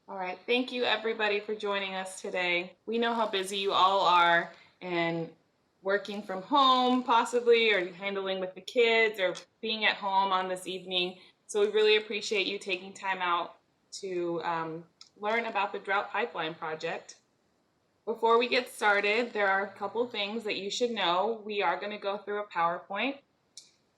All right, thank you everybody for joining us today. We know how busy you all are and working from home possibly, or handling with the kids, or being at home on this evening. So we really appreciate you taking time out to learn about the Drought Pipeline Project. Before we get started, there are a couple things that you should know. We are going to go through a PowerPoint.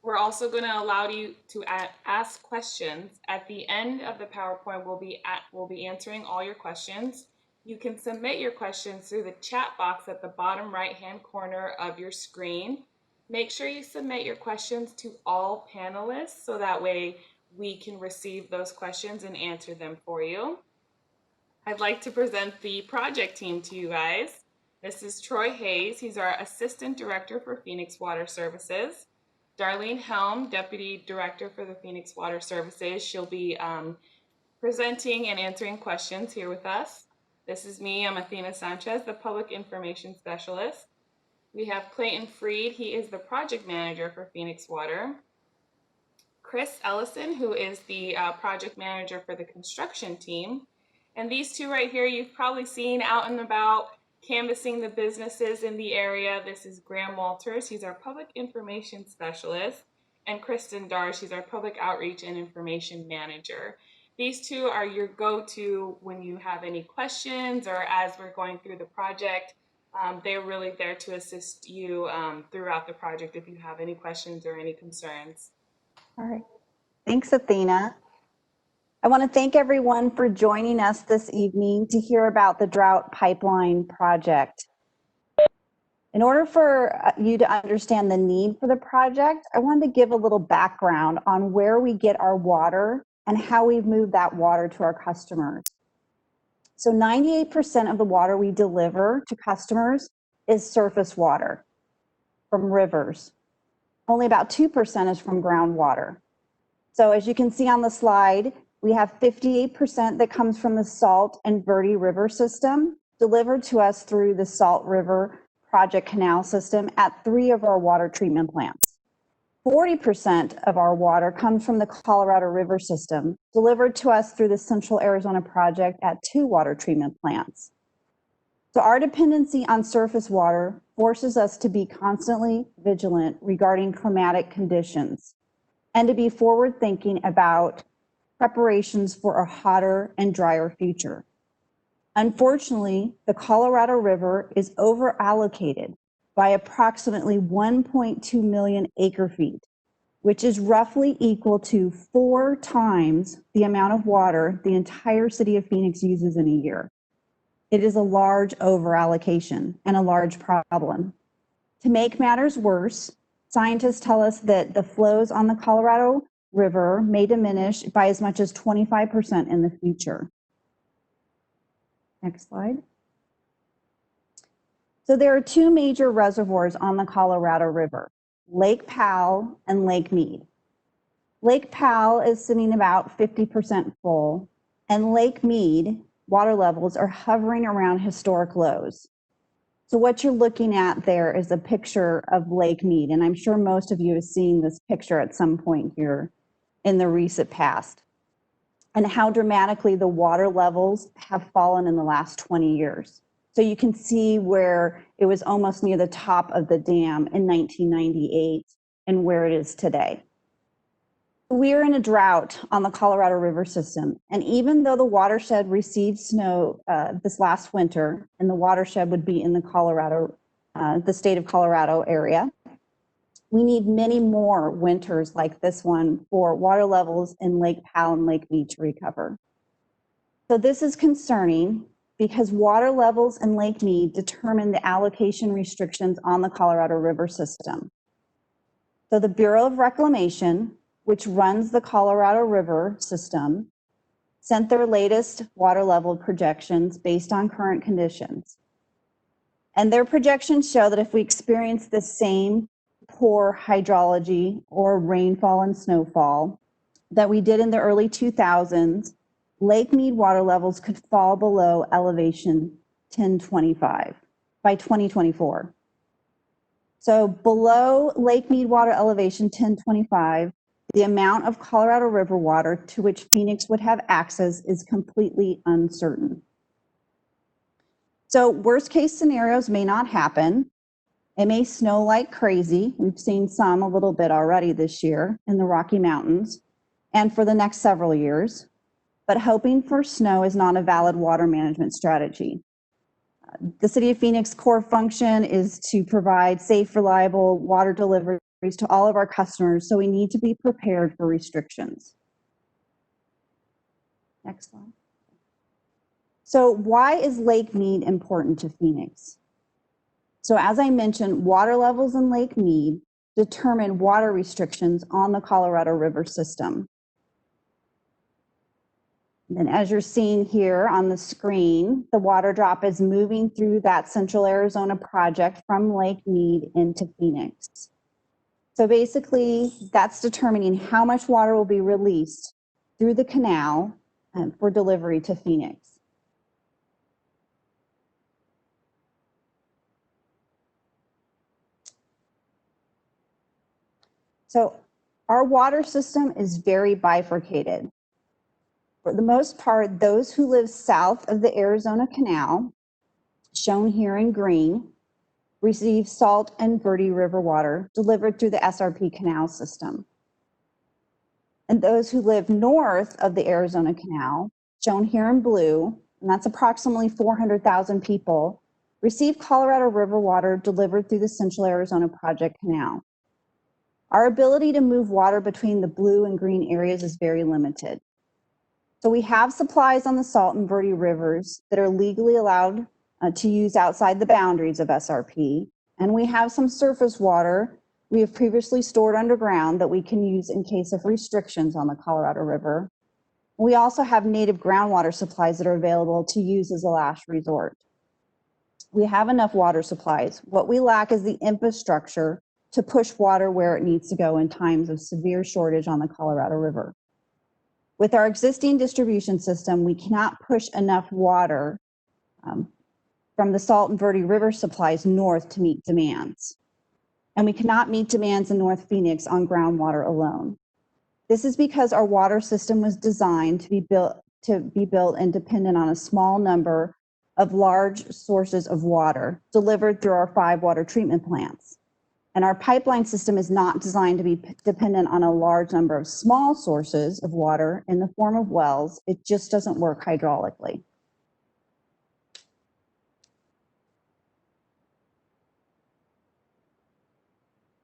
We're also going to allow you to ask questions. At the end of the PowerPoint, we'll be answering all your questions. You can submit your questions through the chat box at the bottom right-hand corner of your screen. Make sure you submit your questions to all panelists so that way we can receive those questions and answer them for you. I'd like to present the project team to you guys. This is Troy Hayes. He's our Assistant Director for Phoenix Water Services. Darlene Helm, Deputy Director for the Phoenix Water Services. She'll be presenting and answering questions here with us. This is me. I'm Athena Sanchez, the Public Information Specialist. We have Clayton Freed. He is the Project Manager for Phoenix Water. Chris Ellison, who is the Project Manager for the construction team. And these two right here, you've probably seen out and about canvassing the businesses in the area. This is Graham Walters. He's our Public Information Specialist. And Kristen Darr, she's our Public Outreach and Information Manager. These two are your go-to when you have any questions or as we're going through the project. They're really there to assist you throughout the project if you have any questions or any concerns. All right. Thanks, Athena. I want to thank everyone for joining us this evening to hear about the Drought Pipeline Project. In order for you to understand the need for the project, I wanted to give a little background on where we get our water and how we've moved that water to our customers. So 98% of the water we deliver to customers is surface water from rivers. Only about 2% is from groundwater. So as you can see on the slide, we have 58% that comes from the Salt and Verde River system, delivered to us through the Salt River Project Canal system at 3 of our water treatment plants. 40% of our water comes from the Colorado River system, delivered to us through the Central Arizona Project at 2 water treatment plants. So our dependency on surface water forces us to be constantly vigilant regarding climatic conditions and to be forward-thinking about preparations for a hotter and drier future. Unfortunately, the Colorado River is over-allocated by approximately 1.2 million acre-feet, which is roughly equal to 4 times the amount of water the entire city of Phoenix uses in a year. It is a large over-allocation and a large problem. To make matters worse, scientists tell us that the flows on the Colorado River may diminish by as much as 25% in the future. Next slide. So there are 2 major reservoirs on the Colorado River, Lake Powell and Lake Mead. Lake Powell is sitting about 50% full, and Lake Mead water levels are hovering around historic lows. So what you're looking at there is a picture of Lake Mead, and I'm sure most of you have seen this picture at some point here in the recent past, and how dramatically the water levels have fallen in the last 20 years. So you can see where it was almost near the top of the dam in 1998 and where it is today. We are in a drought on the Colorado River system, and even though the watershed received snow this last winter, and the watershed would be in the state of Colorado area, we need many more winters like this one for water levels in Lake Powell and Lake Mead to recover. So this is concerning because water levels in Lake Mead determine the allocation restrictions on the Colorado River system. So the Bureau of Reclamation, which runs the Colorado River system, sent their latest water level projections based on current conditions. And their projections show that if we experience the same poor hydrology or rainfall and snowfall that we did in the early 2000s, Lake Mead water levels could fall below elevation 1025 by 2024. So below Lake Mead water elevation 1025, the amount of Colorado River water to which Phoenix would have access is completely uncertain. So worst case scenarios may not happen. It may snow like crazy. We've seen some a little bit already this year in the Rocky Mountains and for the next several years. But hoping for snow is not a valid water management strategy. The City of Phoenix core function is to provide safe, reliable water deliveries to all of our customers, so we need to be prepared for restrictions. Next slide. So why is Lake Mead important to Phoenix? So as I mentioned, water levels in Lake Mead determine water restrictions on the Colorado River system. And as you're seeing here on the screen, the water drop is moving through that Central Arizona project from Lake Mead into Phoenix. So basically, that's determining how much water will be released through the canal for delivery to Phoenix. So our water system is very bifurcated. For the most part, those who live south of the Arizona Canal, shown here in green, receive Salt and Verde River water delivered through the SRP canal system. And those who live north of the Arizona Canal, shown here in blue, and that's approximately 400,000 people, receive Colorado River water delivered through the Central Arizona Project Canal. Our ability to move water between the blue and green areas is very limited. So we have supplies on the Salt and Verde rivers that are legally allowed to use outside the boundaries of SRP, and we have some surface water we have previously stored underground that we can use in case of restrictions on the Colorado River. We also have native groundwater supplies that are available to use as a last resort. We have enough water supplies. What we lack is the infrastructure to push water where it needs to go in times of severe shortage on the Colorado River. With our existing distribution system, we cannot push enough water from the Salt and Verde River supplies north to meet demands. And we cannot meet demands in North Phoenix on groundwater alone. This is because our water system was designed to be built and dependent on a small number of large sources of water delivered through our 5 water treatment plants. And our pipeline system is not designed to be dependent on a large number of small sources of water in the form of wells. It just doesn't work hydraulically.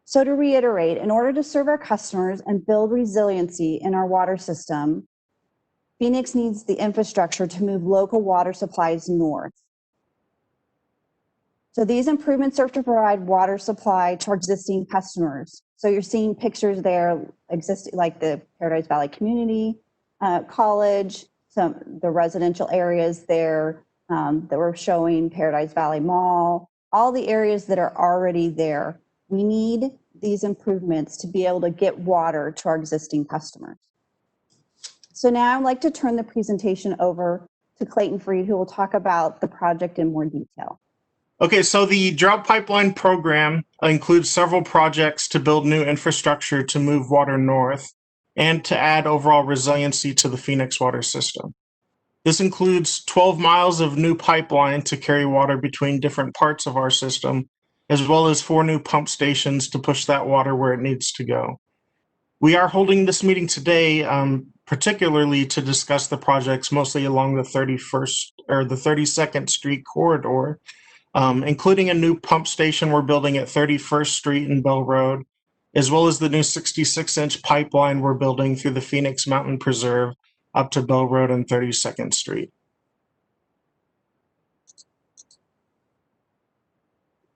So to reiterate, in order to serve our customers and build resiliency in our water system, Phoenix needs the infrastructure to move local water supplies north. So these improvements serve to provide water supply to our existing customers. So you're seeing pictures there existing, like the Paradise Valley Community College, the residential areas there that we're showing, Paradise Valley Mall, all the areas that are already there. We need these improvements to be able to get water to our existing customers. So now I'd like to turn the presentation over to Clayton Freed, who will talk about the project in more detail. Okay, so the Drought Pipeline Program includes several projects to build new infrastructure to move water north and to add overall resiliency to the Phoenix water system. This includes 12 miles of new pipeline to carry water between different parts of our system, as well as 4 new pump stations to push that water where it needs to go. We are holding this meeting today particularly to discuss the projects mostly along the 32nd Street corridor, including a new pump station we're building at 31st Street and Bell Road, as well as the new 66-inch pipeline we're building through the Phoenix Mountain Preserve up to Bell Road and 32nd Street.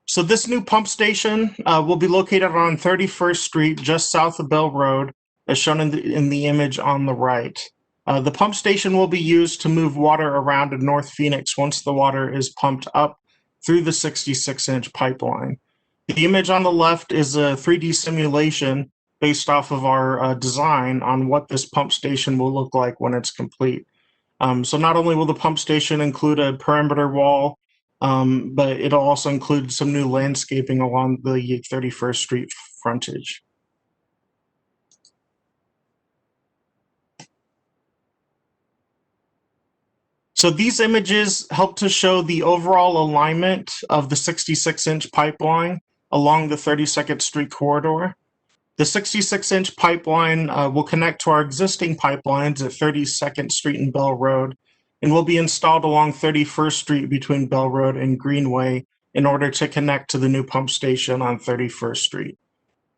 So this new pump station will be located on 31st Street, just south of Bell Road, as shown in the image on the right. The pump station will be used to move water around in North Phoenix once the water is pumped up through the 66-inch pipeline. The image on the left is a 3D simulation based off of our design on what this pump station will look like when it's complete. So not only will the pump station include a perimeter wall, but it'll also include some new landscaping along the 31st Street frontage. So these images help to show the overall alignment of the 66-inch pipeline along the 32nd Street corridor. The 66-inch pipeline will connect to our existing pipelines at 32nd Street and Bell Road, and will be installed along 31st Street between Bell Road and Greenway in order to connect to the new pump station on 31st Street.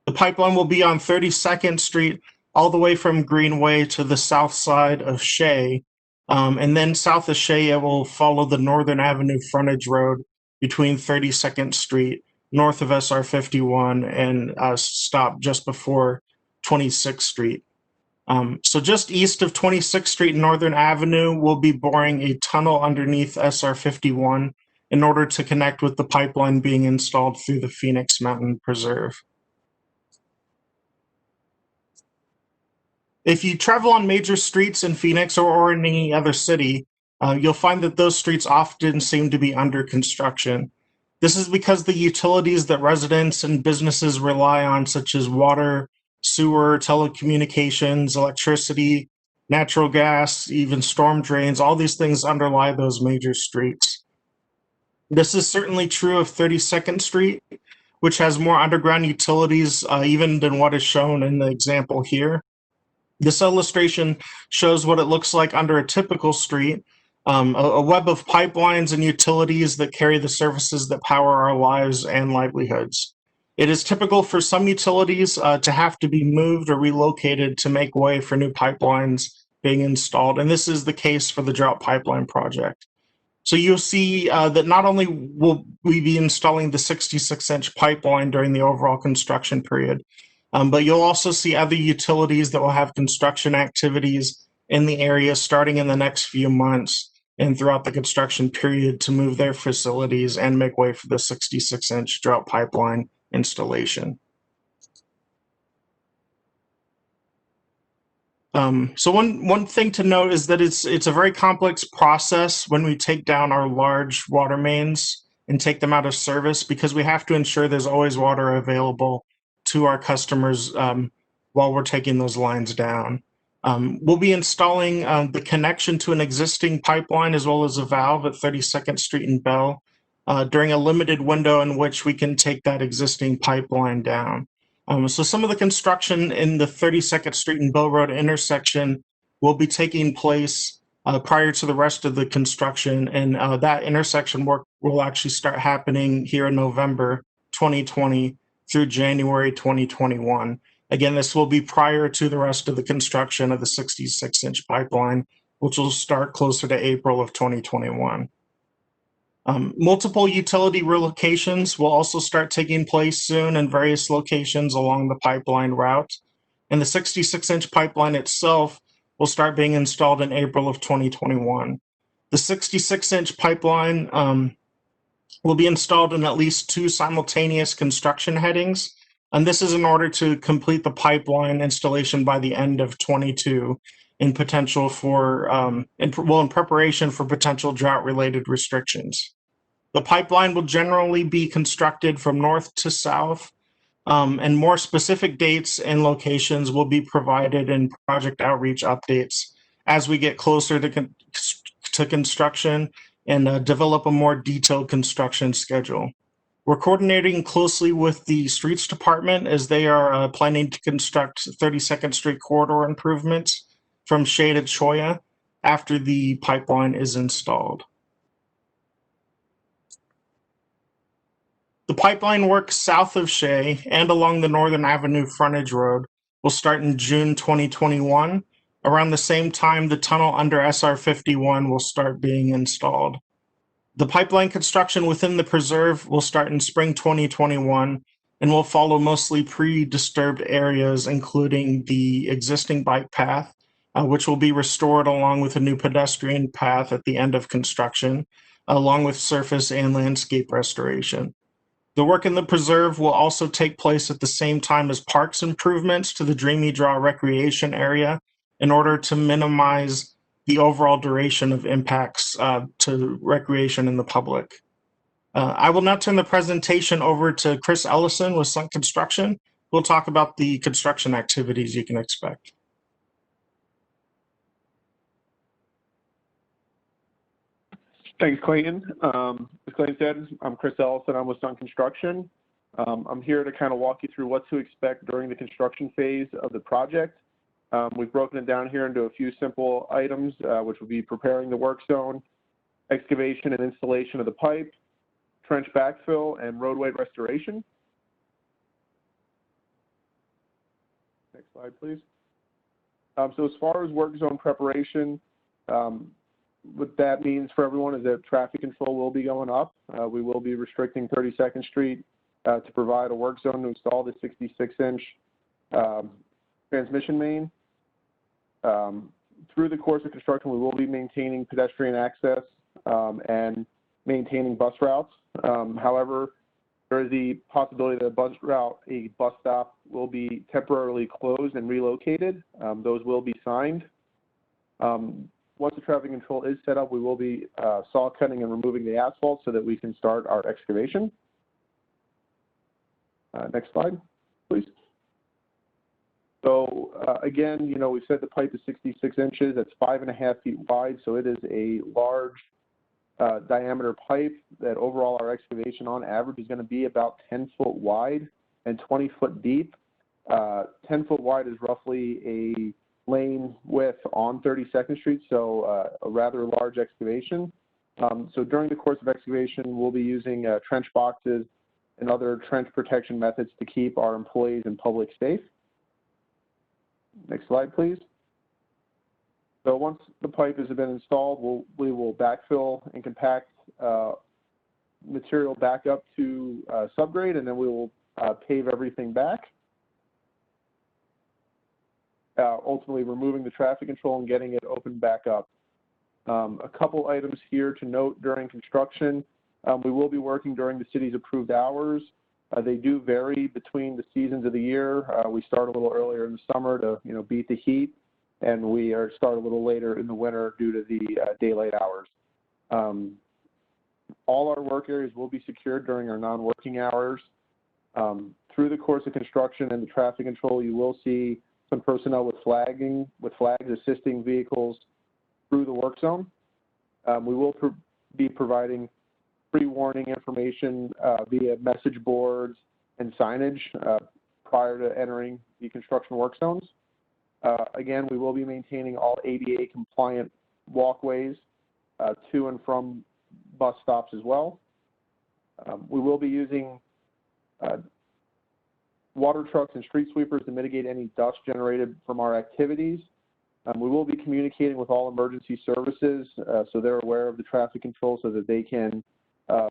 The pipeline will be on 32nd Street all the way from Greenway to the south side of Shea, and then south of Shea it will follow the Northern Avenue frontage road between 32nd Street north of SR 51 and stop just before 26th Street. So just east of 26th Street and Northern Avenue, we'll be boring a tunnel underneath SR 51 in order to connect with the pipeline being installed through the Phoenix Mountain Preserve. If you travel on major streets in Phoenix or in any other city, you'll find that those streets often seem to be under construction. This is because the utilities that residents and businesses rely on, such as water, sewer, telecommunications, electricity, natural gas, even storm drains, all these things underlie those major streets. This is certainly true of 32nd Street, which has more underground utilities even than what is shown in the example here. This illustration shows what it looks like under a typical street, a web of pipelines and utilities that carry the services that power our lives and livelihoods. It is typical for some utilities to have to be moved or relocated to make way for new pipelines being installed, and this is the case for the Drought Pipeline Project. So you'll see that not only will we be installing the 66-inch pipeline during the overall construction period, but you'll also see other utilities that will have construction activities in the area starting in the next few months and throughout the construction period to move their facilities and make way for the 66-inch Drought Pipeline installation. So one thing to note is that it's a very complex process when we take down our large water mains and take them out of service, because we have to ensure there's always water available to our customers while we're taking those lines down. We'll be installing the connection to an existing pipeline as well as a valve at 32nd Street and Bell during a limited window in which we can take that existing pipeline down. So some of the construction in the 32nd Street and Bell Road intersection will be taking place prior to the rest of the construction, and that intersection work will actually start happening here in November 2020 through January 2021. Again, this will be prior to the rest of the construction of the 66-inch pipeline, which will start closer to April of 2021. Multiple utility relocations will also start taking place soon in various locations along the pipeline route. And the 66-inch pipeline itself will start being installed in April of 2021. The 66-inch pipeline will be installed in at least 2 simultaneous construction headings. And this is in order to complete the pipeline installation by the end of 22 in potential for, in preparation for potential drought-related restrictions. The pipeline will generally be constructed from north to south, and more specific dates and locations will be provided in project outreach updates as we get closer to construction and develop a more detailed construction schedule. We're coordinating closely with the Streets Department as they are planning to construct 32nd Street corridor improvements from Shea to Cholla after the pipeline is installed. The pipeline work south of Shea and along the Northern Avenue frontage road will start in June 2021. Around the same time, the tunnel under SR 51 will start being installed. The pipeline construction within the preserve will start in spring 2021 and will follow mostly pre-disturbed areas, including the existing bike path, which will be restored along with a new pedestrian path at the end of construction, along with surface and landscape restoration. The work in the preserve will also take place at the same time as parks improvements to the Dreamy Draw recreation area in order to minimize the overall duration of impacts to recreation and the public. I will now turn the presentation over to Chris Ellison with Sunk Construction. We'll talk about the construction activities you can expect. Thanks, Clayton. As Clayton said, I'm Chris Ellison. I'm with Sun Construction. I'm here to kind of walk you through what to expect during the construction phase of the project. We've broken it down here into a few simple items, which will be preparing the work zone, excavation and installation of the pipe, trench backfill, and roadway restoration. Next slide, please. So as far as work zone preparation, what that means for everyone is that traffic control will be going up. We will be restricting 32nd Street to provide a work zone to install the 66-inch transmission main. Through the course of construction, we will be maintaining pedestrian access and maintaining bus routes. However, there is the possibility that a bus stop will be temporarily closed and relocated. Those will be signed. Once the traffic control is set up, we will be saw cutting and removing the asphalt so that we can start our excavation. Next slide, please. So again, we said the pipe is 66 inches. That's 5.5 feet wide. So it is a large diameter pipe that overall our excavation on average is going to be about 10 foot wide and 20 foot deep. 10 foot wide is roughly a lane width on 32nd Street, so a rather large excavation. So during the course of excavation, we'll be using trench boxes and other trench protection methods to keep our employees and public safe. Next slide, please. So once the pipe has been installed, we will backfill and compact material back up to subgrade, and then we will pave everything back. Ultimately removing the traffic control and getting it opened back up. A couple items here to note during construction. We will be working during the city's approved hours. They do vary between the seasons of the year. We start a little earlier in the summer to beat the heat, and we start a little later in the winter due to the daylight hours. All our work areas will be secured during our non-working hours. Through the course of construction and the traffic control, you will see some personnel with flags assisting vehicles through the work zone. We will be providing pre-warning information via message boards and signage prior to entering the construction work zones. Again, we will be maintaining all ADA compliant walkways to and from bus stops as well. We will be using water trucks and street sweepers to mitigate any dust generated from our activities. We will be communicating with all emergency services so they're aware of the traffic control so that they can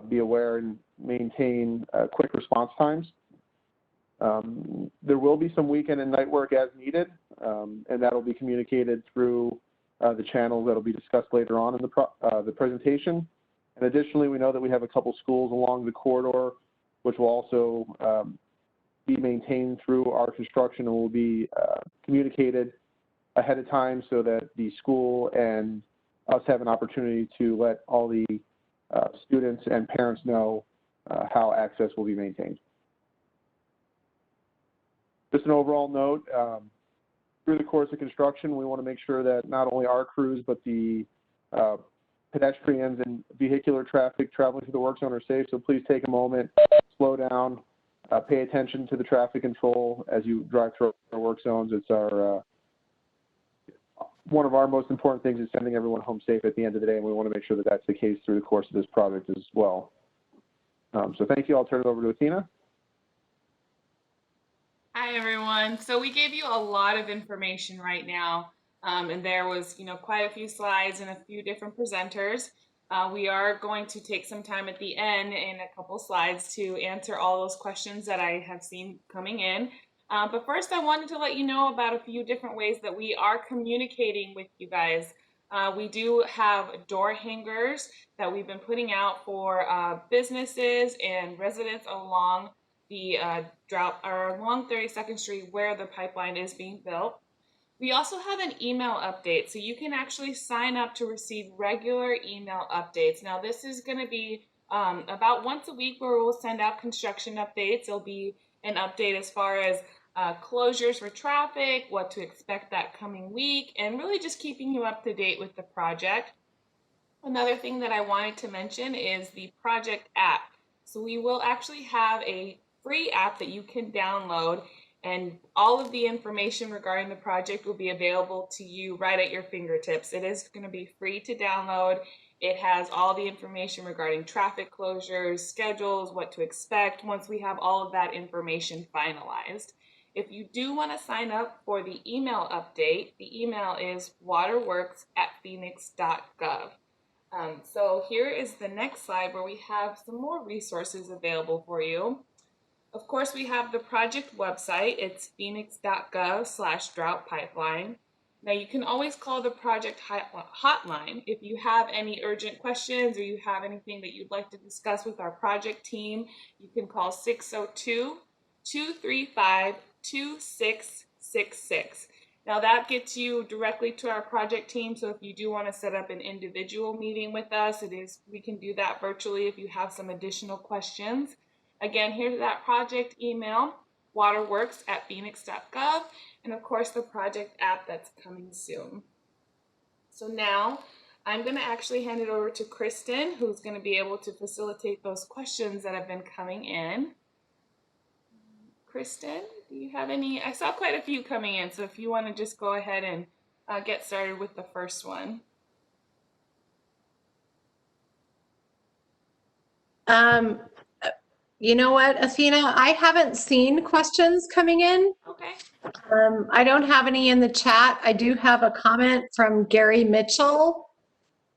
be aware and maintain quick response times. There will be some weekend and night work as needed, and that will be communicated through the channels that will be discussed later on in the presentation. And additionally, we know that we have a couple schools along the corridor, which will also be maintained through our construction and will be communicated ahead of time so that the school and us have an opportunity to let all the students and parents know how access will be maintained. Just an overall note, through the course of construction, we want to make sure that not only our crews, but the pedestrians and vehicular traffic traveling through the work zone are safe. So please take a moment, slow down, pay attention to the traffic control as you drive through our work zones. It's our one of our most important things is sending everyone home safe at the end of the day, and we want to make sure that that's the case through the course of this project as well. So thank you. I'll turn it over to Athena. Hi, everyone. So we gave you a lot of information right now, and there was, quite a few slides and a few different presenters. We are going to take some time at the end in a couple slides to answer all those questions that I have seen coming in. But first, I wanted to let you know about a few different ways that we are communicating with you guys. We do have door hangers that we've been putting out for businesses and residents along the along 32nd Street where the pipeline is being built. We also have an email update, so you can actually sign up to receive regular email updates. Now, this is going to be about once a week where we'll send out construction updates. There'll be an update as far as closures for traffic, what to expect that coming week, and really just keeping you up to date with the project. Another thing that I wanted to mention is the project app. So we will actually have a free app that you can download, and all of the information regarding the project will be available to you right at your fingertips. It is going to be free to download. It has all the information regarding traffic closures, schedules, what to expect once we have all of that information finalized. If you do want to sign up for the email update, the email is waterworks@phoenix.gov. So here is the next slide where we have some more resources available for you. Of course, we have the project website. It's phoenix.gov/drought pipeline. Now you can always call the project hotline if you have any urgent questions or you have anything that you'd like to discuss with our project team. You can call 602-235-2666. Now that gets you directly to our project team. So if you do want to set up an individual meeting with us, we can do that virtually if you have some additional questions. Again, here's that project email, waterworks@phoenix.gov, and of course the project app that's coming soon. So now I'm going to actually hand it over to Kristen, who's going to be able to facilitate those questions that have been coming in. Kristen, do you have any? I saw quite a few coming in, so if you want to just go ahead and get started with the first one. You know what, Athena, I haven't seen questions coming in. Okay. I don't have any in the chat. I do have a comment from Gary Mitchell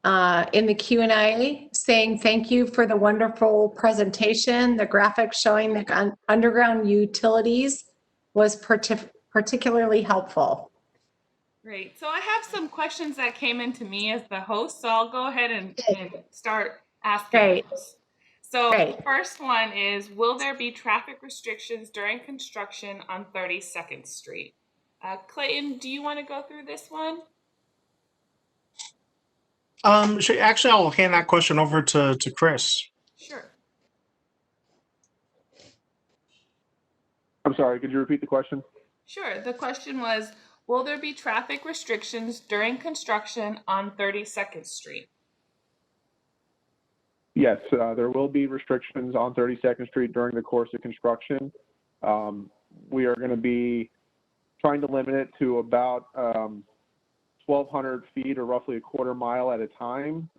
in the Q&A saying thank you for the wonderful presentation. The graphic showing the underground utilities was particularly helpful. Great. So I have some questions that came into me as the host, so I'll go ahead and start asking Great. those. So Great. the first one is, will there be traffic restrictions during construction on 32nd Street? Clayton, do you want to go through this one? Actually, I'll hand that question over to Chris. Sure. I'm sorry, could you repeat the question? Sure. The question was, will there be traffic restrictions during construction on 32nd Street? Yes, there will be restrictions on 32nd Street during the course of construction. We are going to be trying to limit it to about 1,200 feet or roughly a quarter mile at a time.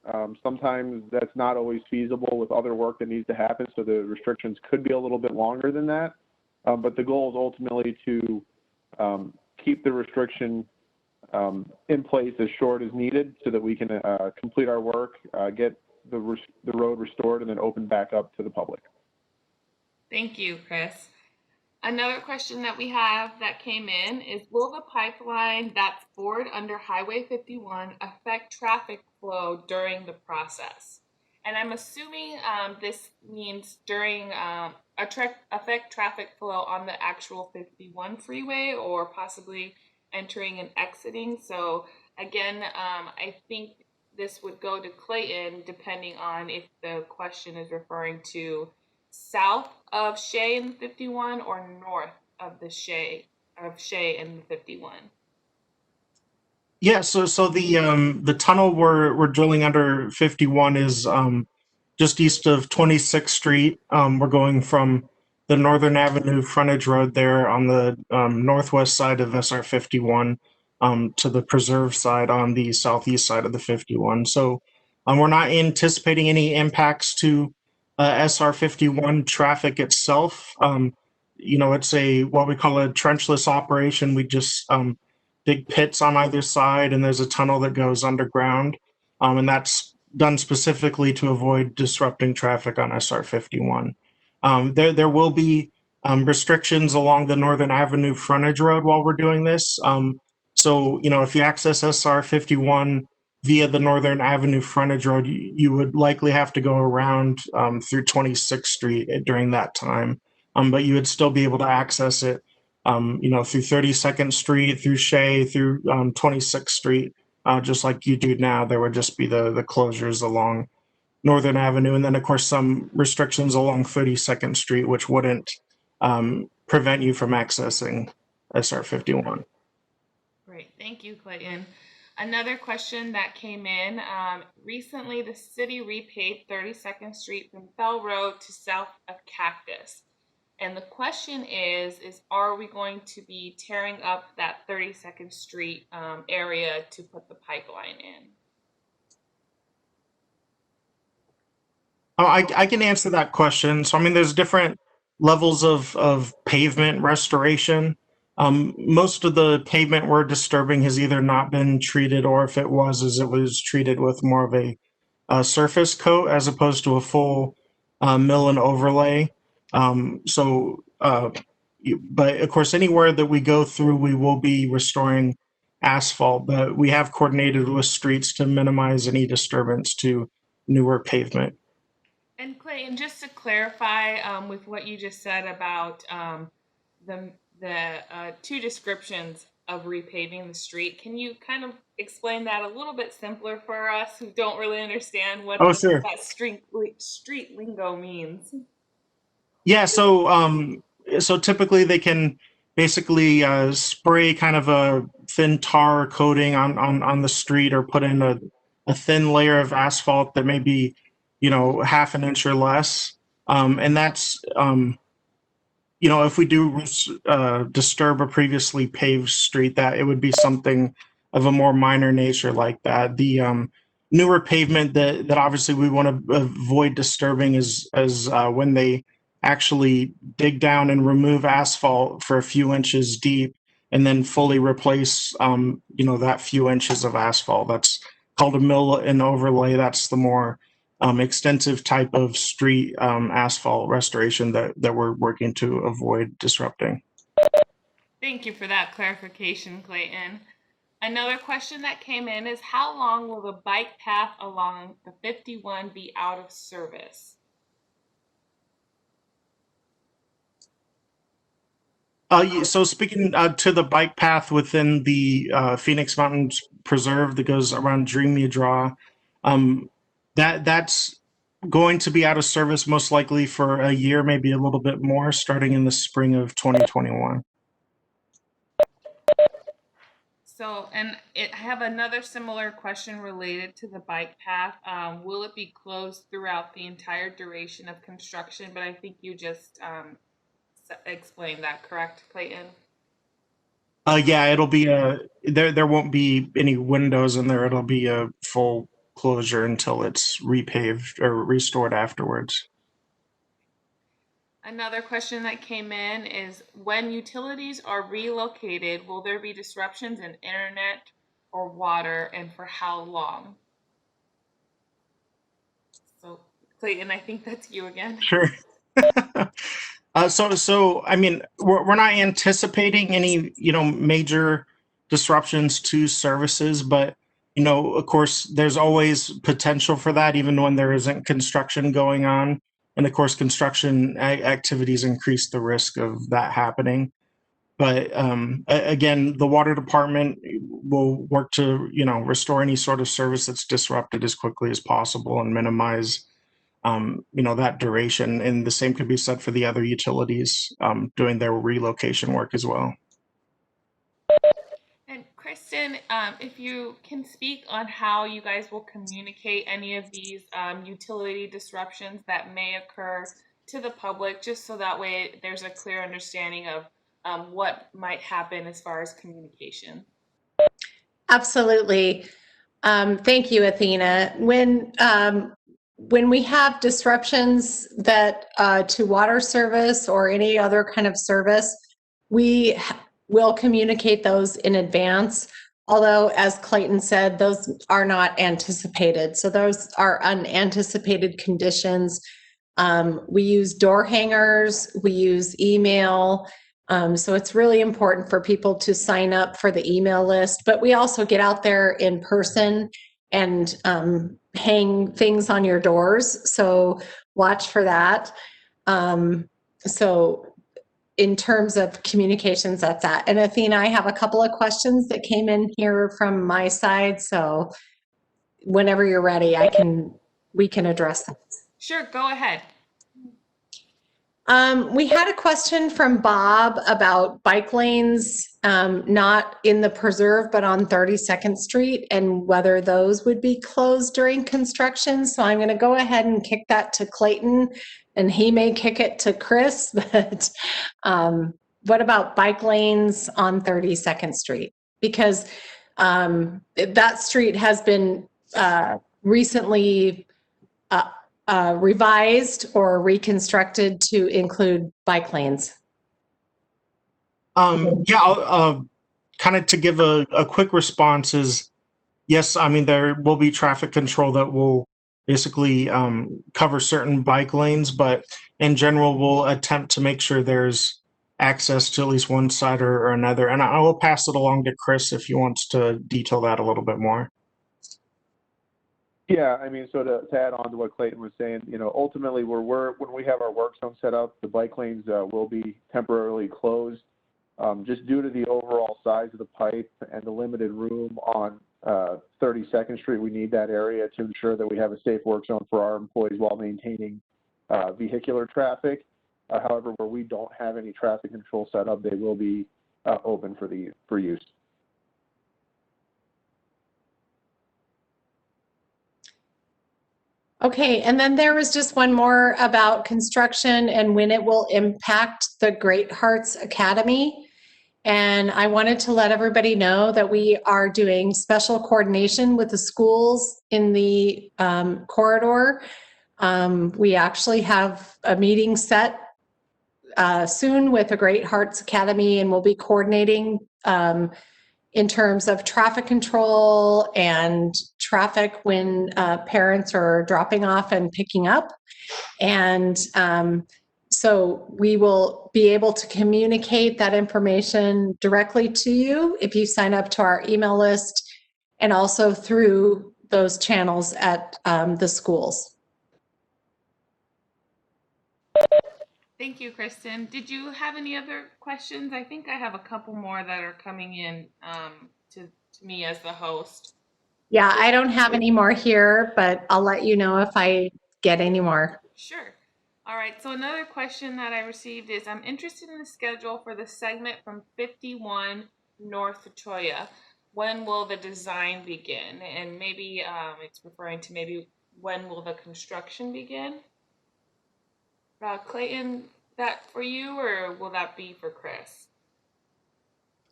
Sometimes that's not always feasible with other work that needs to happen, so the restrictions could be a little bit longer than that. But the goal is ultimately to keep the restriction in place as short as needed so that we can complete our work, get the road restored, and then open back up to the public. Thank you, Chris. Another question that we have that came in is, will the pipeline that's bored under Highway 51 affect traffic flow during the process? And I'm assuming this means during affect traffic flow on the actual 51 freeway or possibly entering and exiting. So again, I think this would go to Clayton depending on if the question is referring to south of Shea in the 51 or north of Shea in the 51. Yeah, so the tunnel we're drilling under 51 is just east of 26th Street. We're going from the Northern Avenue frontage road there on the northwest side of SR 51 to the preserve side on the southeast side of the 51. So we're not anticipating any impacts to SR 51 traffic itself. It's what we call a trenchless operation. We just dig pits on either side, and there's a tunnel that goes underground, and that's done specifically to avoid disrupting traffic on SR 51. There will be restrictions along the Northern Avenue frontage road while we're doing this. So if you access SR 51 via the Northern Avenue frontage road, you would likely have to go around through 26th Street during that time. But you would still be able to access it through 32nd Street, through Shea, through 26th Street, just like you do now. There would just be the closures along Northern Avenue, and then of course some restrictions along 32nd Street, which wouldn't prevent you from accessing SR 51. Great, thank you, Clayton. Another question that came in, recently the city repaved 32nd Street from Bell Road to south of Cactus. And the question is are we going to be tearing up that 32nd Street area to put the pipeline in? Oh, I can answer that question. So, I mean, there's different levels of pavement restoration. Most of the pavement we're disturbing has either not been treated, or if it was treated with more of a surface coat as opposed to a full mill and overlay. But of course, anywhere that we go through, we will be restoring asphalt, but we have coordinated with streets to minimize any disturbance to newer pavement. And Clayton, just to clarify with what you just said about the two descriptions of repaving the street, can you kind of explain that a little bit simpler for us who don't really understand what Oh, sure. that street lingo means? Yeah, so typically they can basically spray kind of a thin tar coating on the street, or put in a thin layer of asphalt that may be, half an inch or less. And that's, if we do disturb a previously paved street, that it would be something of a more minor nature like that. The newer pavement that obviously we want to avoid disturbing is when they actually dig down and remove asphalt for a few inches deep and then fully replace that few inches of asphalt. That's called a mill and overlay. That's the more extensive type of street asphalt restoration that we're working to avoid disrupting. Thank you for that clarification, Clayton. Another question that came in is how long will the bike path along the 51 be out of service? So speaking to the bike path within the Phoenix Mountains Preserve that goes around Dreamy Draw, that's going to be out of service most likely for a year, maybe a little bit more, starting in the spring of 2021. So, and I have another similar question related to the bike path. Will it be closed throughout the entire duration of construction? But I think you just explained that, correct, Clayton? Yeah, it'll be there won't be any windows in there. It'll be a full closure until it's repaved or restored afterwards. Another question that came in is when utilities are relocated, will there be disruptions in internet or water, and for how long? So, Clayton, I think that's you again. Sure. So I mean, we're not anticipating any, major disruptions to services, but of course, there's always potential for that, even when there isn't construction going on. And of course, construction activities increase the risk of that happening. But again, the water department will work to, restore any sort of service that's disrupted as quickly as possible and minimize that duration. And the same could be said for the other utilities doing their relocation work as well. And Kristen, if you can speak on how you guys will communicate any of these utility disruptions that may occur to the public, just so that way there's a clear understanding of what might happen as far as communication. Absolutely. Thank you, Athena. When we have disruptions that to water service or any other kind of service, we will communicate those in advance. Although, as Clayton said, those are not anticipated. So those are unanticipated conditions. We use door hangers, we use email. So it's really important for people to sign up for the email list, but we also get out there in person and hang things on your doors. So watch for that. So in terms of communications, that's that. And Athena, I have a couple of questions that came in here from my side. So whenever you're ready, we can address them. Sure, go ahead. We had a question from Bob about bike lanes, not in the preserve, but on 32nd Street, and whether those would be closed during construction. So I'm going to go ahead and kick that to Clayton, and he may kick it to Chris. But what about bike lanes on 32nd Street? Because that street has been recently revised or reconstructed to include bike lanes. Yeah, kind of to give a quick response is, yes, I mean, there will be traffic control that will basically cover certain bike lanes, but in general, we'll attempt to make sure there's access to at least one side or another. And I will pass it along to Chris if he wants to detail that a little bit more. Yeah, I mean, so to add on to what Clayton was saying, ultimately, when we have our work zone set up, the bike lanes will be temporarily closed, just due to the overall size of the pipe and the limited room on 32nd Street. We need that area to ensure that we have a safe work zone for our employees while maintaining vehicular traffic. However, where we don't have any traffic control set up, they will be open for use. Okay, and then there was just one more about construction and when it will impact the Great Hearts Academy. And I wanted to let everybody know that we are doing special coordination with the schools in the corridor. We actually have a meeting set soon with the Great Hearts Academy, and we'll be coordinating in terms of traffic control and traffic when parents are dropping off and picking up. And so we will be able to communicate that information directly to you if you sign up to our email list, and also through those channels at the schools. Thank you, Kristen. Did you have any other questions? I think I have a couple more that are coming in to me as the host. Yeah, I don't have any more here, but I'll let you know if I get any more. Sure. All right. So another question that I received is, I'm interested in the schedule for the segment from 51 North Choya. When will the design begin? And maybe it's referring to maybe when will the construction begin? Clayton, that for you, or will that be for Chris?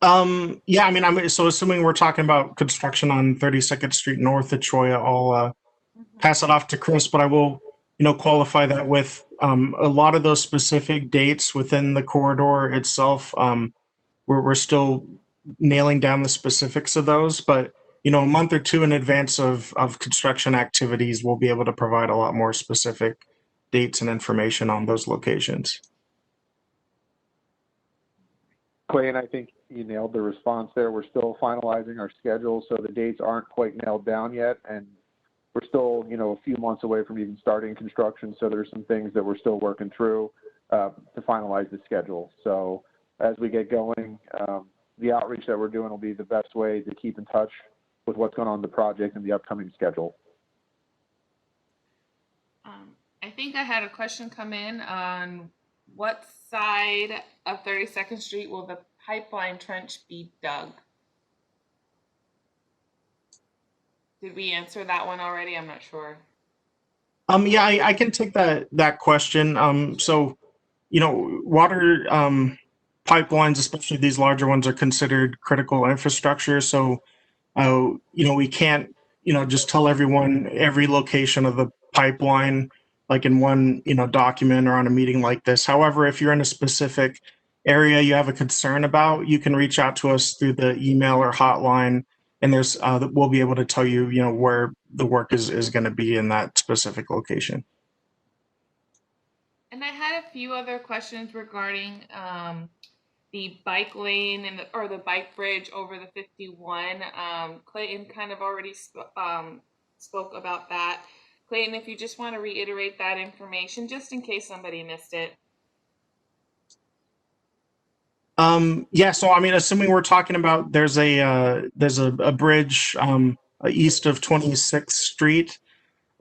Yeah, I mean, so assuming we're talking about construction on 32nd Street North at Choya, I'll pass it off to Chris, but I will, qualify that with a lot of those specific dates within the corridor itself. We're still nailing down the specifics of those, but a month or two in advance of construction activities, we'll be able to provide a lot more specific dates and information on those locations. Clay, and I think you nailed the response there. We're still finalizing our schedule, so the dates aren't quite nailed down yet, and we're still, a few months away from even starting construction, so there's some things that we're still working through to finalize the schedule. So as we get going, the outreach that we're doing will be the best way to keep in touch with what's going on in the project and the upcoming schedule. I think I had a question come in on what side of 32nd Street will the pipeline trench be dug? Did we answer that one already? I'm not sure. Yeah, I can take that question. So, water pipelines, especially these larger ones, are considered critical infrastructure. So, we can't, just tell everyone every location of the pipeline, like in one, document or on a meeting like this. However, if you're in a specific area you have a concern about, you can reach out to us through the email or hotline, and we'll be able to tell you, where the work is going to be in that specific location. And I had a few other questions regarding the bike lane or the bike bridge over the 51. Clayton kind of already spoke about that. Clayton, if you just want to reiterate that information, just in case somebody missed it. Yeah, so I mean, assuming we're talking about there's a bridge east of 26th Street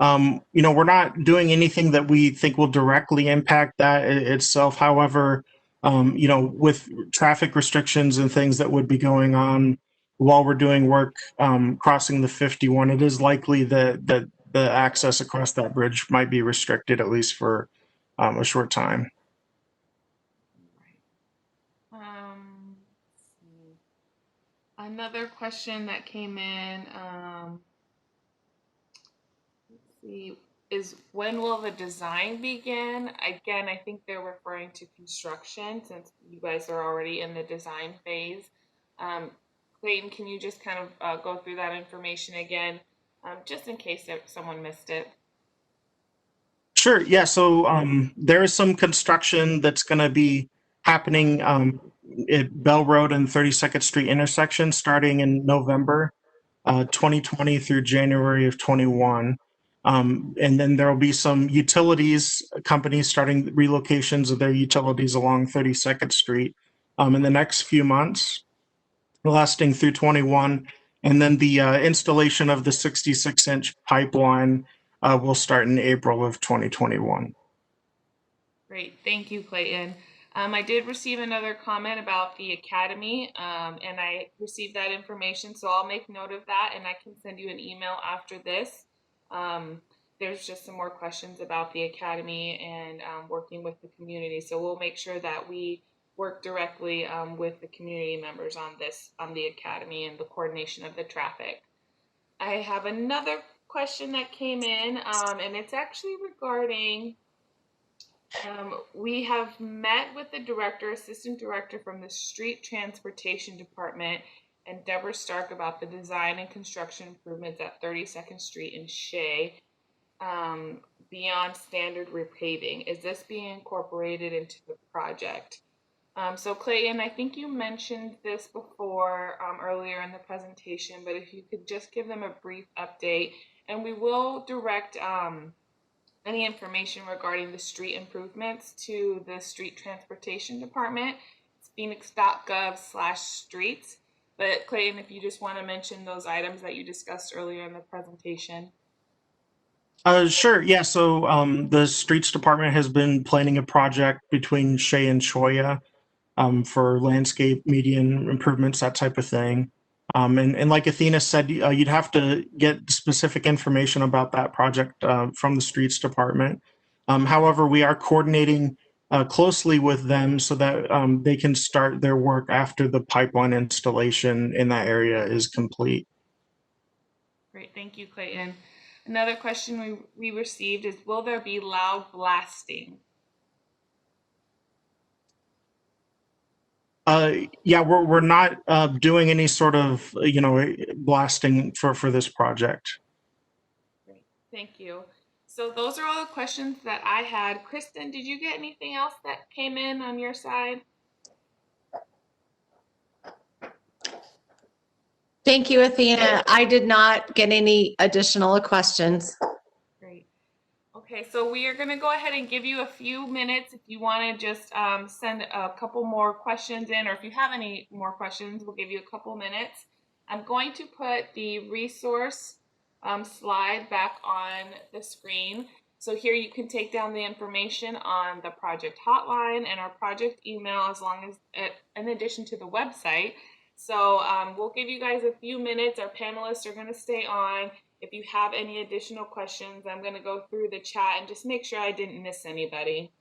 We're not doing anything that we think will directly impact that itself. However, with traffic restrictions and things that would be going on while we're doing work crossing the 51, it is likely that the access across that bridge might be restricted, at least for a short time. Let's see. Another question that came in, let's see, is when will the design begin? Again, I think they're referring to construction since you guys are already in the design phase. Clayton, can you just kind of go through that information again, just in case someone missed it? Sure. Yeah. So there is some construction that's going to be happening at Bell Road and 32nd Street intersection starting in November 2020 through January of 21. And then there will be some utilities companies starting relocations of their utilities along 32nd Street in the next few months, lasting through 21. And then the installation of the 66-inch pipeline will start in April of 2021. Great, thank you, Clayton. I did receive another comment about the academy, and I received that information, so I'll make note of that, and I can send you an email after this. There's just some more questions about the academy and working with the community, so we'll make sure that we work directly with the community members on this, on the academy and the coordination of the traffic. I have another question that came in, and it's actually regarding we have met with the assistant director from the Street Transportation Department and Deborah Stark about the design and construction improvements at 32nd Street in Shea beyond standard repaving. Is this being incorporated into the project? So Clayton, I think you mentioned this before earlier in the presentation, but if you could just give them a brief update, and we will direct any information regarding the street improvements to the Street Transportation Department. It's phoenix.gov/streets. But Clayton, if you just want to mention those items that you discussed earlier in the presentation. Sure. Yeah. So the Streets Department has been planning a project between Shea and Choya for landscape, median improvements, that type of thing. And like Athena said, you'd have to get specific information about that project from the Streets Department. However, we are coordinating closely with them so that they can start their work after the pipeline installation in that area is complete. Great, thank you, Clayton. Another question we received is, will there be loud blasting? Yeah, we're not doing any sort of blasting for this project. Great, thank you. So those are all the questions that I had. Kristen, did you get anything else that came in on your side? Thank you, Athena. I did not get any additional questions. Great. Okay, so we are going to go ahead and give you a few minutes if you want to just send a couple more questions in, or if you have any more questions, we'll give you a couple minutes. I'm going to put the resource slide back on the screen. So here you can take down the information on the project hotline and our project email, as long as in addition to the website. So we'll give you guys a few minutes. Our panelists are going to stay on. If you have any additional questions, I'm going to go through the chat and just make sure I didn't miss anybody.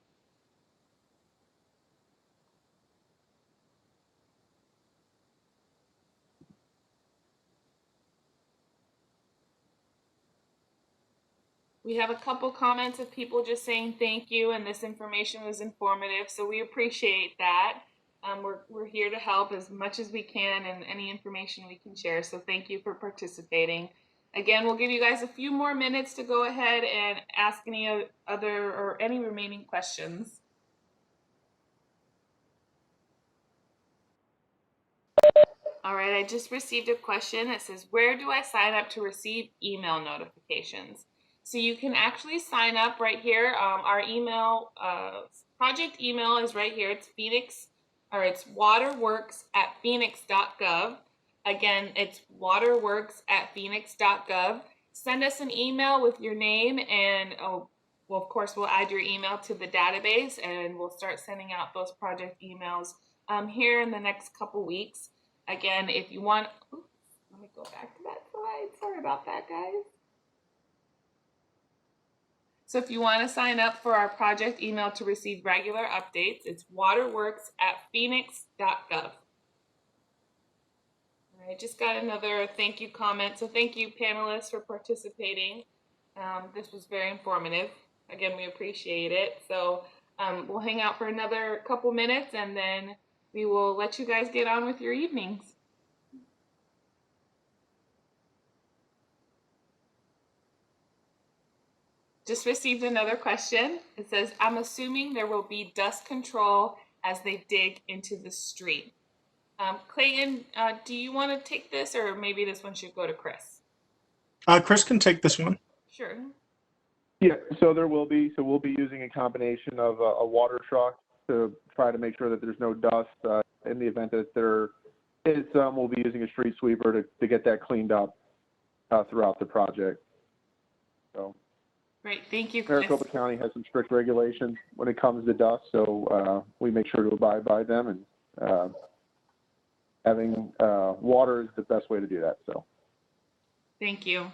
We have a couple comments of people just saying thank you, and this information was informative, so we appreciate that. We're here to help as much as we can, and any information we can share, so thank you for participating. Again, we'll give you guys a few more minutes to go ahead and ask any other or any remaining questions. All right, I just received a question that says, where do I sign up to receive email notifications? So you can actually sign up right here. Our email, project email is right here. It's waterworks@phoenix.gov. Again, it's waterworks@phoenix.gov. send us an email with your name, and well, of course, we'll add your email to the database, and we'll start sending out those project emails here in the next couple weeks. Again, if you want, oops, let me go back to that slide. Sorry about that, guys. So if you want to sign up for our project email to receive regular updates, it's waterworks@phoenix.gov. I just got another thank you comment. So thank you, panelists, for participating. This was very informative. Again, we appreciate it. So we'll hang out for another couple minutes, and then we will let you guys get on with your evenings. Just received another question. It says, I'm assuming there will be dust control as they dig into the street. Clayton, do you want to take this, or maybe this one should go to Chris? Chris can take this one. Sure. Yeah, so there will be. So we'll be using a combination of a water truck to try to make sure that there's no dust. In the event that there is some, we'll be using a street sweeper to get that cleaned up throughout the project. So. Great, thank you, Chris. Maricopa County has some strict regulations when it comes to dust, so we make sure to abide by them, and having water is the best way to do that. So, thank you.